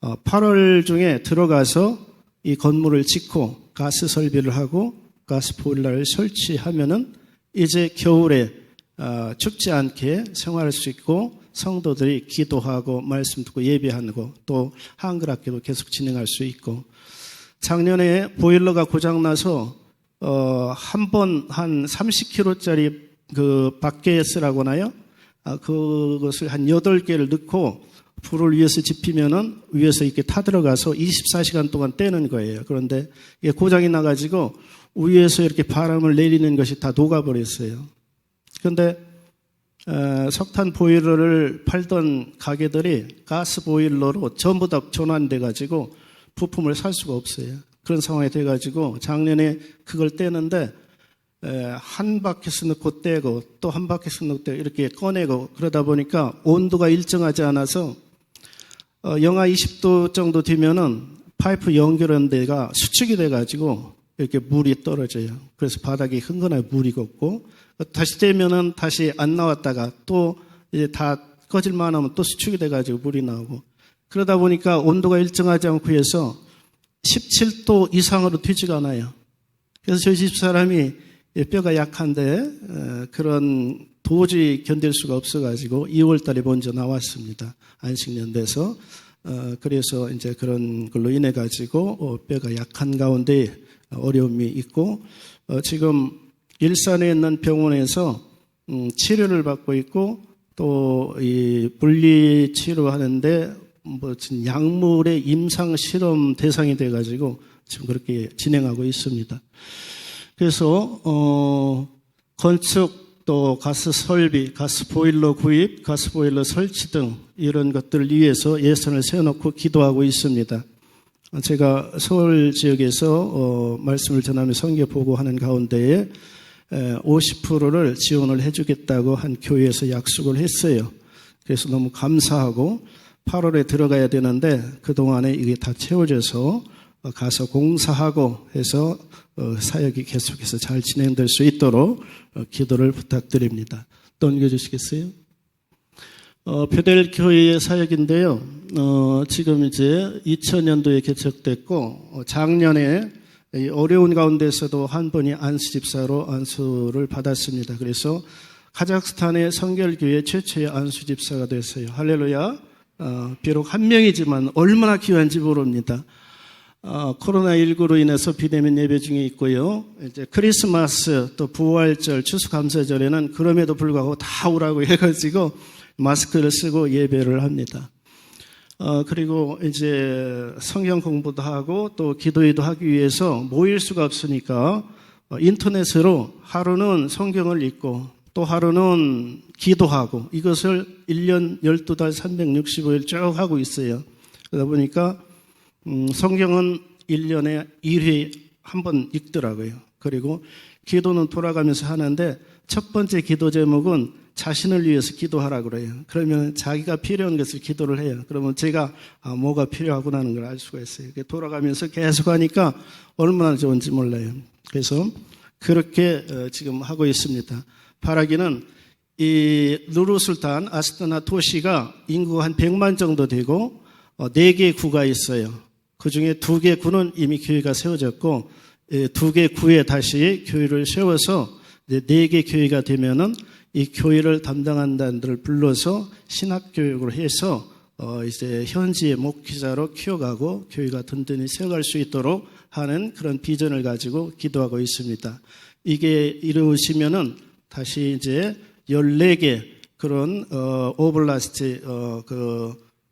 8월 중에 들어가서 이 건물을 짓고 가스 설비를 하고 가스 보일러를 설치하면은 이제 겨울에 춥지 않게 생활할 수 있고 성도들이 기도하고 말씀 듣고 예배하고 또 한글학교도 계속 진행할 수 있고 작년에 보일러가 고장나서 한 번 한 30kg짜리 그 바켓이라고 하나요? 그것을 한 8개를 넣고 불을 위에서 지피면은 위에서 이렇게 타들어가서 24시간 동안 떼는 거예요. 그런데 이게 고장이 나가지고 위에서 이렇게 바람을 내리는 것이 다 녹아버렸어요. 그런데 석탄 보일러를 팔던 가게들이 가스 보일러로 전부 다 전환돼가지고 부품을 살 수가 없어요. 그런 상황이 돼가지고 작년에 그걸 떼는데 한 바퀴스 넣고 떼고 또 한 바퀴스 넣고 떼고 이렇게 꺼내고 그러다 보니까 온도가 일정하지 않아서 영하 20도 정도 되면은 파이프 연결한 데가 수축이 돼가지고 이렇게 물이 떨어져요. 그래서 바닥에 흥건하게 물이 걷고 다시 떼면은 다시 안 나왔다가 또 이제 다 꺼질만 하면 또 수축이 돼가지고 물이 나오고 그러다 보니까 온도가 일정하지 않고 해서 17도 이상으로 되지가 않아요. 그래서 저희 집 사람이 뼈가 약한데 그런 도저히 견딜 수가 없어가지고 2월 달에 먼저 나왔습니다. 안식년대에서. 그래서 이제 그런 걸로 인해 가지고 뼈가 약한 가운데 어려움이 있고 지금 일산에 있는 병원에서 치료를 받고 있고 또 이 분리 치료하는데 무슨 약물의 임상 실험 대상이 돼 가지고 지금 그렇게 진행하고 있습니다. 그래서 건축 또 가스 설비, 가스 보일러 구입, 가스 보일러 설치 등 이런 것들을 위해서 예산을 세워놓고 기도하고 있습니다. 제가 서울 지역에서 말씀을 전하며 선교 보고하는 가운데에 50%를 지원을 해주겠다고 한 교회에서 약속을 했어요. 그래서 너무 감사하고 8월에 들어가야 되는데 그동안에 이게 다 채워져서 가서 공사하고 해서 사역이 계속해서 잘 진행될 수 있도록 기도를 부탁드립니다. 또 옮겨주시겠어요? 베델교회의 사역인데요. 지금 이제 2000년도에 개척됐고 작년에 어려운 가운데서도 한 분이 안수 집사로 안수를 받았습니다. 그래서 카자흐스탄의 성결교회 최초의 안수 집사가 됐어요. 할렐루야. 비록 한 명이지만 얼마나 귀한지 모릅니다. 코로나19로 인해서 비대면 예배 중에 있고요. 이제 크리스마스 또 부활절 추수감사절에는 그럼에도 불구하고 다 오라고 해가지고 마스크를 쓰고 예배를 합니다. 그리고 이제 성경 공부도 하고 또 기도회도 하기 위해서 모일 수가 없으니까 인터넷으로 하루는 성경을 읽고 또 하루는 기도하고 이것을 1년 12달 365일 쭉 하고 있어요. 그러다 보니까 성경은 1년에 1회 한 번 읽더라고요. 그리고 기도는 돌아가면서 하는데 첫 번째 기도 제목은 자신을 위해서 기도하라고 그래요. 그러면 자기가 필요한 것을 기도를 해요. 그러면 제가 뭐가 필요하구나는 걸 알 수가 있어요. 돌아가면서 계속 하니까 얼마나 좋은지 몰라요. 그래서 그렇게 지금 하고 있습니다. 바라기는 이 누르술탄 아스타나 도시가 인구가 한 100만 정도 되고 4개 구가 있어요. 그중에 2개 구는 이미 교회가 세워졌고 2개 구에 다시 교회를 세워서 4개 교회가 되면은 이 교회를 담당한다는 데를 불러서 신학교육을 해서 이제 현지의 목회자로 키워가고 교회가 든든히 세워갈 수 있도록 하는 그런 비전을 가지고 기도하고 있습니다. 이게 이루어지면은 다시 이제 14개 그런 오블라스트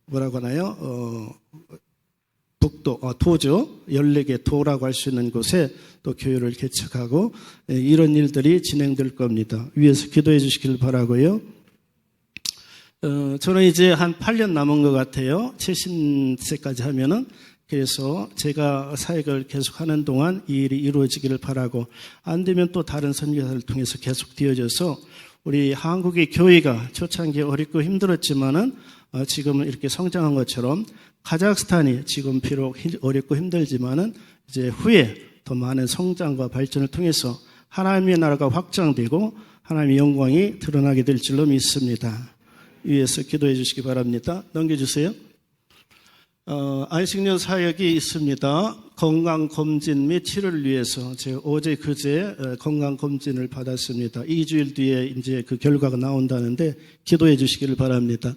뭐라고 하나요? 북도 도죠. 14개 도라고 할 수 있는 곳에 또 교회를 개척하고 이런 일들이 진행될 겁니다. 위에서 기도해 주시길 바라고요. 저는 이제 한 8년 남은 것 같아요. 70세까지 하면은. 그래서 제가 사역을 계속하는 동안 이 일이 이루어지기를 바라고, 안 되면 또 다른 선교사를 통해서 계속 되어져서 우리 한국의 교회가 초창기에 어렵고 힘들었지만은 지금은 이렇게 성장한 것처럼 카자흐스탄이 지금 비록 어렵고 힘들지만은 이제 후에 더 많은 성장과 발전을 통해서 하나님의 나라가 확장되고 하나님의 영광이 드러나게 될 줄로 믿습니다. 위에서 기도해 주시기 바랍니다. 넘겨주세요. 안식년 사역이 있습니다. 건강검진 및 치료를 위해서 제가 어제 그제 건강검진을 받았습니다. 2주일 뒤에 이제 그 결과가 나온다는데 기도해 주시기를 바랍니다.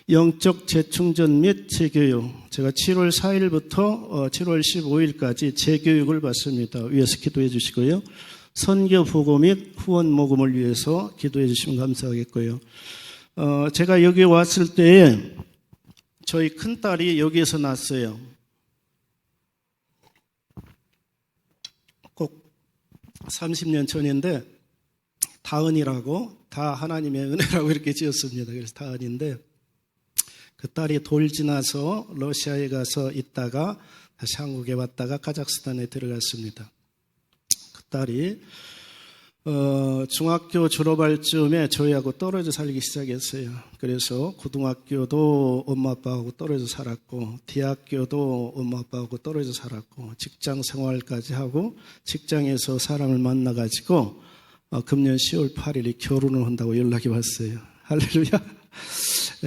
영적 재충전 및 재교육, 제가 7월 4일부터 7월 15일까지 재교육을 받습니다. 위에서 기도해 주시고요. 선교 보고 및 후원 모금을 위해서 기도해 주시면 감사하겠고요. 제가 여기 왔을 때에 저희 큰딸이 여기에서 났어요. 꼭 30년 전인데 다은이라고, 다 하나님의 은혜라고 이렇게 지었습니다. 그래서 다은인데 그 딸이 돌 지나서 러시아에 가서 있다가 다시 한국에 왔다가 카자흐스탄에 들어갔습니다. 그 딸이 중학교 졸업할 즈음에 저희하고 떨어져 살기 시작했어요. 그래서 고등학교도 엄마 아빠하고 떨어져 살았고 대학교도 엄마 아빠하고 떨어져 살았고 직장 생활까지 하고 직장에서 사람을 만나가지고 금년 10월 8일에 결혼을 한다고 연락이 왔어요. 할렐루야.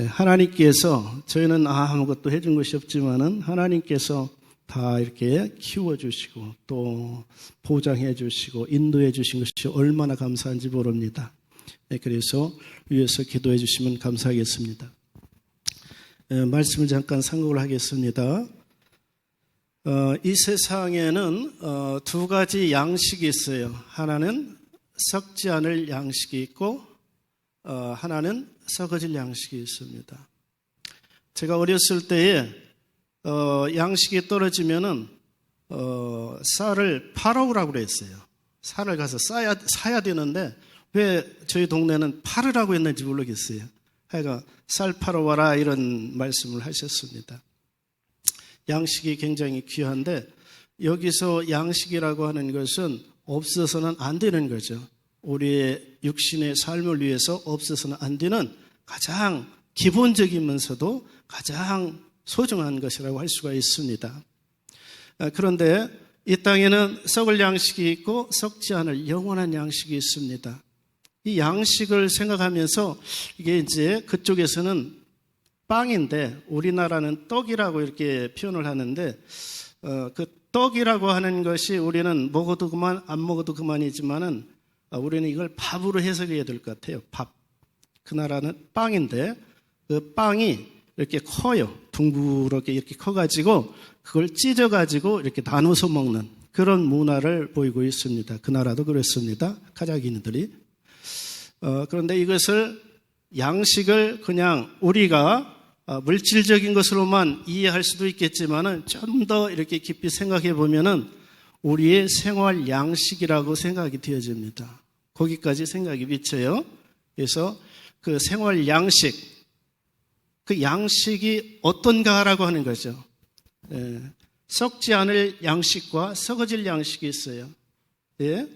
하나님께서, 저희는 아무것도 해준 것이 없지만은 하나님께서 다 이렇게 키워주시고 또 보장해 주시고 인도해 주신 것이 얼마나 감사한지 모릅니다. 그래서 위에서 기도해 주시면 감사하겠습니다. 말씀을 잠깐 상고를 하겠습니다. 이 세상에는 두 가지 양식이 있어요. 하나는 썩지 않을 양식이 있고 하나는 썩어질 양식이 있습니다. 제가 어렸을 때에 양식이 떨어지면은 쌀을 팔아오라고 그랬어요. 쌀을 가서 사야 되는데 왜 저희 동네는 팔으라고 했는지 모르겠어요. 하여간 쌀 팔아 와라 이런 말씀을 하셨습니다. 양식이 굉장히 귀한데 여기서 양식이라고 하는 것은 없어서는 안 되는 거죠. 우리의 육신의 삶을 위해서 없어서는 안 되는 가장 기본적이면서도 가장 소중한 것이라고 할 수가 있습니다. 그런데 이 땅에는 썩을 양식이 있고 썩지 않을 영원한 양식이 있습니다. 이 양식을 생각하면서 이게 이제 그쪽에서는 빵인데 우리나라는 떡이라고 이렇게 표현을 하는데 그 떡이라고 하는 것이 우리는 먹어도 그만 안 먹어도 그만이지만은 우리는 이걸 밥으로 해석해야 될 것 같아요. 밥. 그 나라는 빵인데 그 빵이 이렇게 커요. 둥그렇게 이렇게 커가지고 그걸 찢어가지고 이렇게 나눠서 먹는 그런 문화를 보이고 있습니다. 그 나라도 그렇습니다. 카자흐인들이. 그런데 이것을 양식을 그냥 우리가 물질적인 것으로만 이해할 수도 있겠지만은 좀 더 이렇게 깊이 생각해 보면은 우리의 생활 양식이라고 생각이 되어집니다. 거기까지 생각이 미쳐요. 그래서 그 생활 양식, 그 양식이 어떤가라고 하는 거죠. 썩지 않을 양식과 썩어질 양식이 있어요. 예?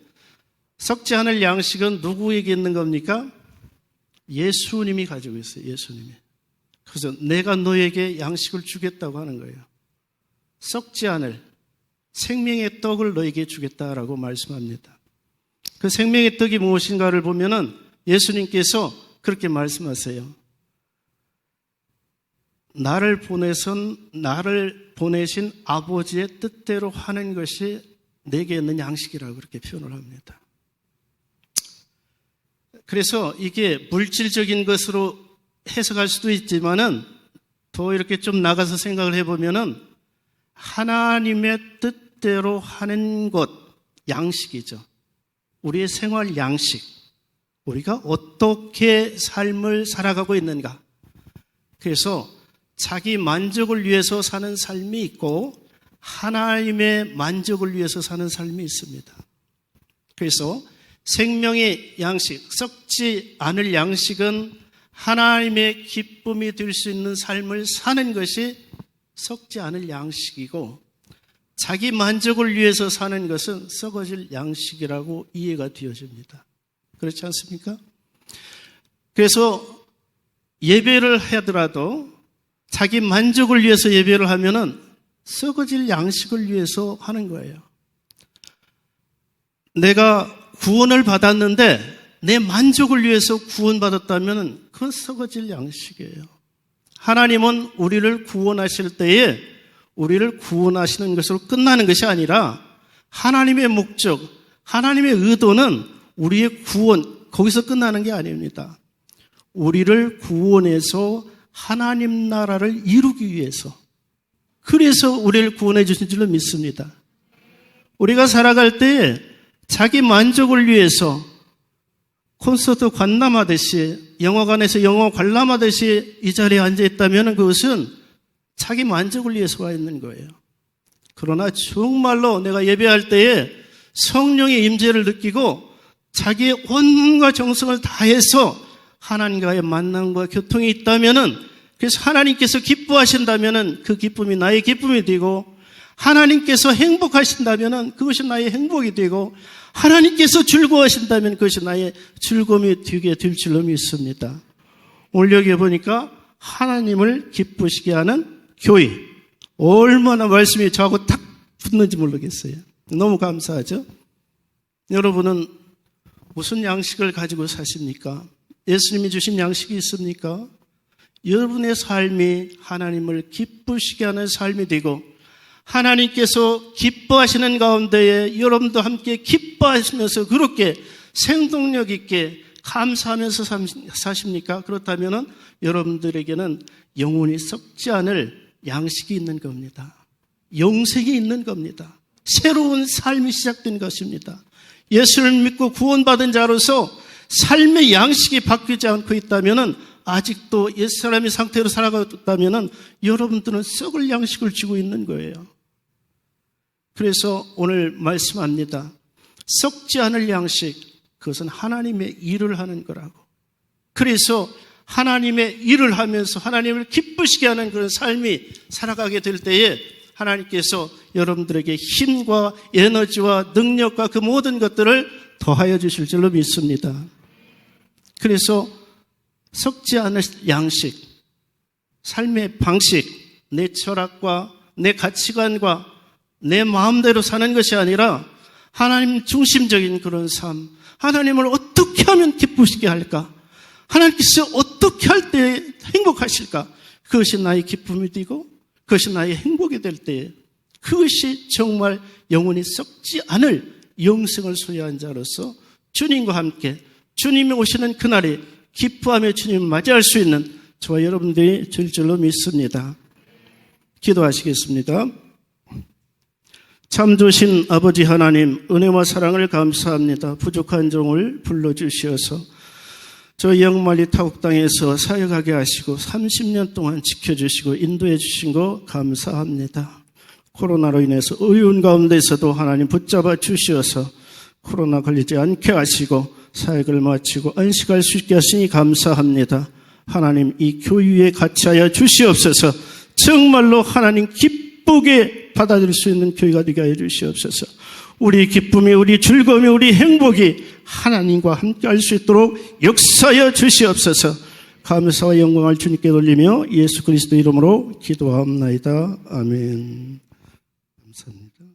썩지 않을 양식은 누구에게 있는 겁니까? 예수님이 가지고 있어요. 예수님이. 그래서 내가 너에게 양식을 주겠다고 하는 거예요. 썩지 않을 생명의 떡을 너에게 주겠다라고 말씀합니다. 그 생명의 떡이 무엇인가를 보면은 예수님께서 그렇게 말씀하세요. 나를 보내신 아버지의 뜻대로 하는 것이 내게 있는 양식이라고 그렇게 표현을 합니다. 그래서 이게 물질적인 것으로 해석할 수도 있지만은 더 이렇게 좀 나가서 생각을 해보면은 하나님의 뜻대로 하는 것, 양식이죠. 우리의 생활 양식. 우리가 어떻게 삶을 살아가고 있는가. 그래서 자기 만족을 위해서 사는 삶이 있고 하나님의 만족을 위해서 사는 삶이 있습니다. 그래서 생명의 양식, 썩지 않을 양식은 하나님의 기쁨이 될 수 있는 삶을 사는 것이 썩지 않을 양식이고 자기 만족을 위해서 사는 것은 썩어질 양식이라고 이해가 되어집니다. 그렇지 않습니까? 그래서 예배를 하더라도 자기 만족을 위해서 예배를 하면은 썩어질 양식을 위해서 하는 거예요. 내가 구원을 받았는데 내 만족을 위해서 구원받았다면 그건 썩어질 양식이에요. 하나님은 우리를 구원하실 때에 우리를 구원하시는 것으로 끝나는 것이 아니라 하나님의 목적, 하나님의 의도는 우리의 구원, 거기서 끝나는 게 아닙니다. 우리를 구원해서 하나님 나라를 이루기 위해서, 그래서 우리를 구원해 주신 줄로 믿습니다. 우리가 살아갈 때 자기 만족을 위해서 콘서트 관람하듯이, 영화관에서 영화 관람하듯이 이 자리에 앉아있다면 그것은 자기 만족을 위해서 와 있는 거예요. 그러나 정말로 내가 예배할 때에 성령의 임재를 느끼고 자기의 온과 정성을 다해서 하나님과의 만남과 교통이 있다면은, 그래서 하나님께서 기뻐하신다면은 그 기쁨이 나의 기쁨이 되고, 하나님께서 행복하신다면은 그것이 나의 행복이 되고, 하나님께서 즐거워하신다면 그것이 나의 즐거움이 되게 될 줄로 믿습니다. 오늘 여기 보니까 하나님을 기쁘시게 하는 교회, 얼마나 말씀이 저하고 딱 붙는지 모르겠어요. 너무 감사하죠? 여러분은 무슨 양식을 가지고 사십니까? 예수님이 주신 양식이 있습니까? 여러분의 삶이 하나님을 기쁘시게 하는 삶이 되고, 하나님께서 기뻐하시는 가운데에 여러분도 함께 기뻐하시면서 그렇게 생동력 있게 감사하면서 사십니까? 그렇다면 여러분들에게는 영원히 썩지 않을 양식이 있는 겁니다. 영생이 있는 겁니다. 새로운 삶이 시작된 것입니다. 예수를 믿고 구원받은 자로서 삶의 양식이 바뀌지 않고 있다면, 아직도 옛사람의 상태로 살아갔다면 여러분들은 썩을 양식을 쥐고 있는 거예요. 그래서 오늘 말씀합니다. 썩지 않을 양식, 그것은 하나님의 일을 하는 거라고. 그래서 하나님의 일을 하면서 하나님을 기쁘시게 하는 그런 삶이 살아가게 될 때에 하나님께서 여러분들에게 힘과 에너지와 능력과 그 모든 것들을 더하여 주실 줄로 믿습니다. 그래서 썩지 않을 양식, 삶의 방식, 내 철학과 내 가치관과 내 마음대로 사는 것이 아니라 하나님 중심적인 그런 삶, 하나님을 어떻게 하면 기쁘시게 할까? 하나님께서 어떻게 할 때 행복하실까? 그것이 나의 기쁨이 되고 그것이 나의 행복이 될 때에 그것이 정말 영원히 썩지 않을 영생을 소유한 자로서 주님과 함께 주님이 오시는 그날에 기뻐하며 주님을 맞이할 수 있는 저와 여러분들이 될 줄로 믿습니다. 기도하시겠습니다. 참 좋으신 아버지 하나님, 은혜와 사랑을 감사합니다. 부족한 종을 불러주시어서 저 영말리 타국 땅에서 사역하게 하시고 30년 동안 지켜주시고 인도해 주신 거 감사합니다. 코로나로 인해서 어려운 가운데서도 하나님 붙잡아 주시어서 코로나 걸리지 않게 하시고 사역을 마치고 안식할 수 있게 하시니 감사합니다. 하나님, 이 교회에 같이 하여 주시옵소서. 정말로 하나님 기쁘게 받아들일 수 있는 교회가 되게 하여 주시옵소서. 우리 기쁨이, 우리 즐거움이, 우리 행복이 하나님과 함께 할 수 있도록 역사하여 주시옵소서. 감사와 영광을 주님께 돌리며 예수 그리스도 이름으로 기도하옵나이다. 아멘. 감사합니다.